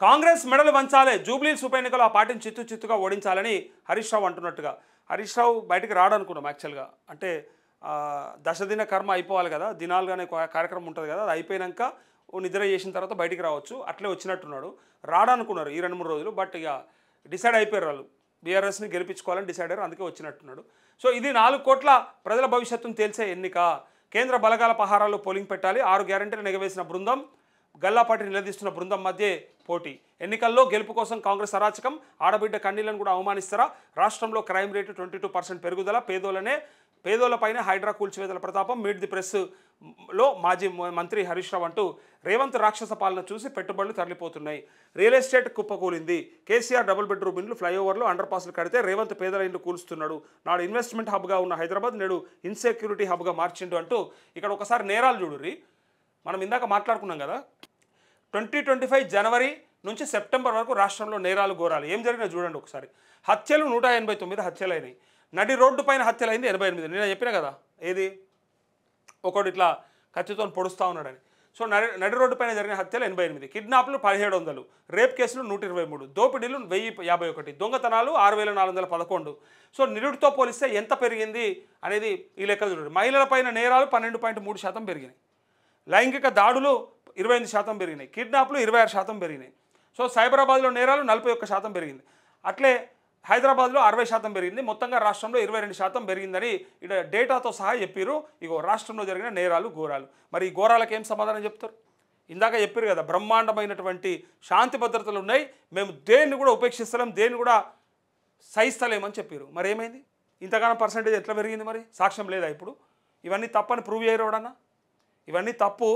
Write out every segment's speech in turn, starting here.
కాంగ్రెస్ మెడలు వంచాలే, జూబ్లీహిల్స్ ఉప ఎన్నికలో ఆ పార్టీని చిత్తుగా ఓడించాలని హరీష్ రావు అంటున్నట్టుగా. హరీష్ రావు బయటికి రాడనుకున్నాం యాక్చువల్గా. అంటే దశదిన కర్మ అయిపోవాలి కదా, దినాలుగానే కార్యక్రమం ఉంటుంది కదా, అది అయిపోయాక నిద్ర చేసిన తర్వాత బయటికి రావచ్చు, అట్లే వచ్చినట్టున్నాడు. రాడనుకున్నారు ఈ 2-3 రోజులు. బట్ ఇక డిసైడ్ అయిపోయారు వాళ్ళు, బీఆర్ఎస్ని గెలిపించుకోవాలని డిసైడ్ అయ్యారు, అందుకే వచ్చినట్టున్నాడు. సో ఇది 4 కోట్ల ప్రజల భవిష్యత్తును తేల్చే ఎన్నిక. కేంద్ర బలగాల పహారాల్లో పోలింగ్ పెట్టాలి. 6 గ్యారెంటీలు నెగవేసిన బృందం, గల్లాపాటి నిలదీస్తున్న బృందం మధ్య పోటీ. ఎన్నికల్లో గెలుపు కోసం కాంగ్రెస్ అరాచకం, ఆడబిడ్డ కన్నీళ్లను కూడా అవమానిస్తారా? రాష్ట్రంలో క్రైమ్ రేటు 22% పెరుగుదల, పేదోళ్లపైనే హైడ్రా కూల్చివేతల ప్రతాపం. మీట్ ది ప్రెస్లో మాజీ మంత్రి హరీష్ రావు అంటూ రేవంత్ రాక్షస పాలన చూసి పెట్టుబడులు తరలిపోతున్నాయి. రియల్ ఎస్టేట్ కుప్పకూలింది. కేసీఆర్ డబుల్ బెడ్రూమ్ ఇండ్లు, ఫ్లైఓవర్లు, అండర్ పాస్లు కడితే రేవంత్ పేదల ఇండ్లు కూలుస్తున్నాడు. నాడు ఇన్వెస్ట్మెంట్ హబ్గా ఉన్న హైదరాబాద్ నేడు ఇన్సెక్యూరిటీ హబ్గా మార్చిండు అంటూ ఇక్కడ ఒకసారి నేరాలు చూడుర్రి. మనం ఇందాక మాట్లాడుకున్నాం కదా, 2025 జనవరి నుంచి సెప్టెంబర్ వరకు రాష్ట్రంలో నేరాలు ఘోరాలు ఏం జరిగినా చూడండి ఒకసారి. హత్యలు 189 హత్యలు అయినాయి. నడి రోడ్డు పైన హత్యలైంది 88. నేను చెప్పినా కదా, ఏది ఒకడు ఇట్లా కత్తితో పొడుస్తూ ఉన్నాడని. సో నడి రోడ్డు పైన జరిగిన హత్యలు 88, కిడ్నాప్లు 1700, రేప్ కేసులు 123, దోపిడీలు 1051, దొంగతనాలు 6411. సో నిరుడితో పోలిస్తే ఎంత పెరిగింది అనేది ఈ లెక్కలు చూడండి. మహిళలపైన నేరాలు 12.3% పెరిగినాయి. లైంగిక దాడులు 28% పెరిగినాయి. కిడ్నాప్లు 26% పెరిగినాయి. సో సైబరాబాద్లో నేరాలు 41% పెరిగింది. అట్లే హైదరాబాద్లో 60% పెరిగింది. మొత్తంగా రాష్ట్రంలో 22% పెరిగిందని ఇక్కడ డేటాతో సహా చెప్పారు. ఇగో రాష్ట్రంలో జరిగిన నేరాలు ఘోరాలు. మరి ఈ ఘోరాలకు ఏం సమాధానం చెప్తారు? ఇందాక చెప్పారు కదా, బ్రహ్మాండమైనటువంటి శాంతి భద్రతలు ఉన్నాయి, మేము దేన్ని కూడా ఉపేక్షిస్తలేం, దేన్ని కూడా సహిస్తలేమని చెప్పారు. మరి ఏమైంది? ఇంతగానో పర్సంటేజ్ ఎట్లా పెరిగింది? మరి సాక్ష్యం లేదా ఇప్పుడు? ఇవన్నీ తప్పని ప్రూవ్ చేయరోడన్నా? ఇవన్నీ తప్పు,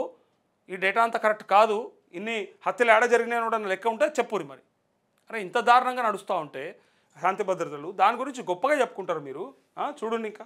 ఈ డేటా అంతా కరెక్ట్ కాదు, ఇన్ని హత్యలు ఏడ జరిగినాయని లెక్క ఉంటే చెప్పురి. మరి అరే ఇంత దారుణంగా నడుస్తూ ఉంటే శాంతి భద్రతలు, దాని గురించి గొప్పగా చెప్పుకుంటారు మీరు. చూడండి, ఇంకా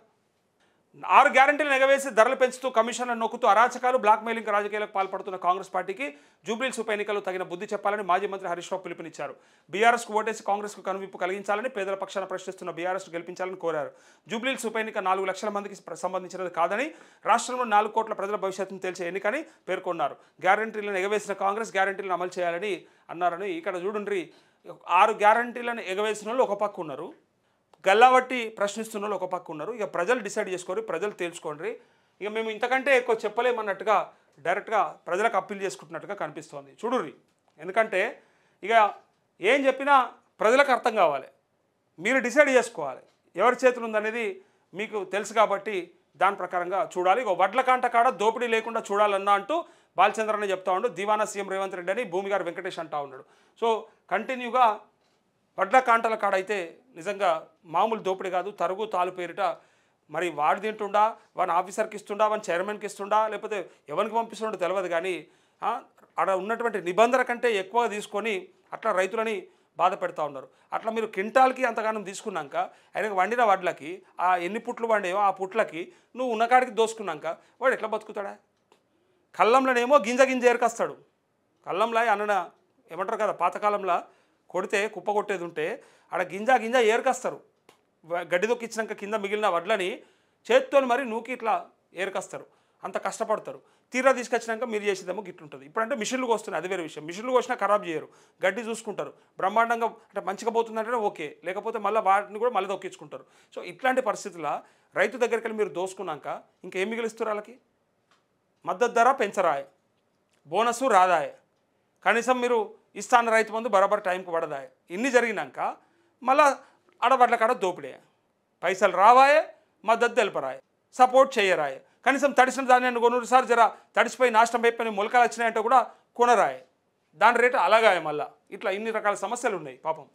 6 గ్యారెంటీలు ఎగవేసి ధరలు పెంచుతూ కమిషన్లను నొక్కుతూ అరాచకాలు, బ్లాక్మెయిలింగ్ రాజకీయాలకు పాల్పడుతున్న కాంగ్రెస్ పార్టీకి జూబ్లీహిల్స్ ఉప ఎన్నికల్లో తగిన బుద్ధి చెప్పాలని మాజీ మంత్రి హరీష్ రావు పిలుపునిచ్చారు. బీఆర్ఎస్కు ఓటేసి కాంగ్రెస్కు కనువిప్పు కలిగించాలని, పేదల పక్షాన ప్రశ్నిస్తున్న బీఆర్ఎస్ను గెలిపించాలని కోరారు. జూబ్లీహిల్స్ ఉప ఎన్నిక 4 లక్షల మందికి సంబంధించినది కాదని, రాష్ట్రంలో 4 కోట్ల ప్రజల భవిష్యత్తును తేల్చే ఎన్నికని పేర్కొన్నారు. గ్యారెంటీలను ఎగవేసిన కాంగ్రెస్ గ్యారెంటీలను అమలు చేయాలని అన్నారని ఇక్కడ చూడండి. 6 గ్యారెంటీలను ఎగవేసిన వాళ్ళు ఒక పక్క ఉన్నారు, గల్లాబట్టి ప్రశ్నిస్తున్న వాళ్ళు ఒక పక్క ఉన్నారు. ఇక ప్రజలు డిసైడ్ చేసుకోండి, ప్రజలు తేల్చుకోండి. ఇక మేము ఇంతకంటే ఎక్కువ చెప్పలేమన్నట్టుగా డైరెక్ట్గా ప్రజలకు అప్పీల్ చేసుకుంటున్నట్టుగా కనిపిస్తోంది. చూడుర్రి, ఎందుకంటే ఇక ఏం చెప్పినా ప్రజలకు అర్థం కావాలి, మీరు డిసైడ్ చేసుకోవాలి, ఎవరి చేతులు ఉందనేది మీకు తెలుసు కాబట్టి దాని ప్రకారంగా చూడాలి. ఇక వడ్ల కాంట కాడ దోపిడీ లేకుండా చూడాలన్నా అంటూ బాలచంద్రనే చెప్తా ఉండు. దివానా సీఎం రేవంత్ రెడ్డి అని భూమిగారు వెంకటేష్ అంటా ఉన్నాడు. సో కంటిన్యూగా వడ్ల కాంటల కాడ అయితే నిజంగా మామూలు దోపిడీ కాదు, తరుగు తాలు పేరిట మరి వాడు తింటుండా, వాని ఆఫీసర్కి ఇస్తుండా, వాని చైర్మన్కి ఇస్తుండా, లేకపోతే ఎవరికి పంపిస్తుండో తెలియదు. కానీ అక్కడ ఉన్నటువంటి నిబంధన కంటే ఎక్కువ తీసుకొని అట్లా రైతులని బాధ పెడతా ఉన్నారు. అట్లా మీరు క్వింటాల్కి అంతగానం తీసుకున్నాక ఆయనకు వండిన వడ్లకి ఎన్ని పుట్లు వండేవో ఆ పుట్లకి నువ్వు ఉన్నకాడికి దోసుకున్నాక వాడు ఎట్లా బతుకుతాడా? కళ్ళంలోనేమో గింజ ఏరుకొస్తాడు. కళ్ళంలో అన్న ఏమంటారు కదా, పాతకాలంలో కొడితే కుప్ప కొట్టేది ఉంటే ఆడ గింజ ఏరుకొస్తారు. గడ్డి దొక్కించినాక కింద మిగిలిన వడ్లని చేతితో మరి నూకి ఇట్లా ఏరుకొస్తారు. అంత కష్టపడతారు. తీరా తీసుకొచ్చినాక మీరు చేసేదేమో గిట్లుంటుంది. ఇప్పుడంటే మిషన్లు వస్తున్నాయి, అది వేరే విషయం. మిషన్లు వచ్చినా ఖరాబ్ చేయరు, గడ్డి చూసుకుంటారు. బ్రహ్మాండంగా అంటే మంచిగా పోతుందంటే ఓకే, లేకపోతే మళ్ళీ వాటిని కూడా మళ్ళీ దొక్కించుకుంటారు. సో ఇట్లాంటి పరిస్థితుల్లో రైతు దగ్గరికి వెళ్ళి మీరు దోసుకున్నాక ఇంకేం మిగిలిస్తారు వాళ్ళకి? మద్దతు ధర పెంచరాయ, బోనసు రాదాయ, కనీసం మీరు ఇస్తాన్న రైతు మందు బరాబర్ టైంకి పడదాయ. ఇన్ని జరిగినాక మళ్ళీ ఆడబడ్ల కాడ దోపిడే, పైసలు రావాయే, మద్దతు తెలుపరాయ, సపోర్ట్ చేయరాయ, కనీసం తడిసిన ధాన్యాన్ని కొనుసారి జర తడిసిపోయి నాశనం అయిపోయిన మొలకలు వచ్చినాయంటే కూడా కొనరాయ, దాని రేటు అలాగాయ. మళ్ళీ ఇట్లా ఇన్ని రకాల సమస్యలు ఉన్నాయి పాపం.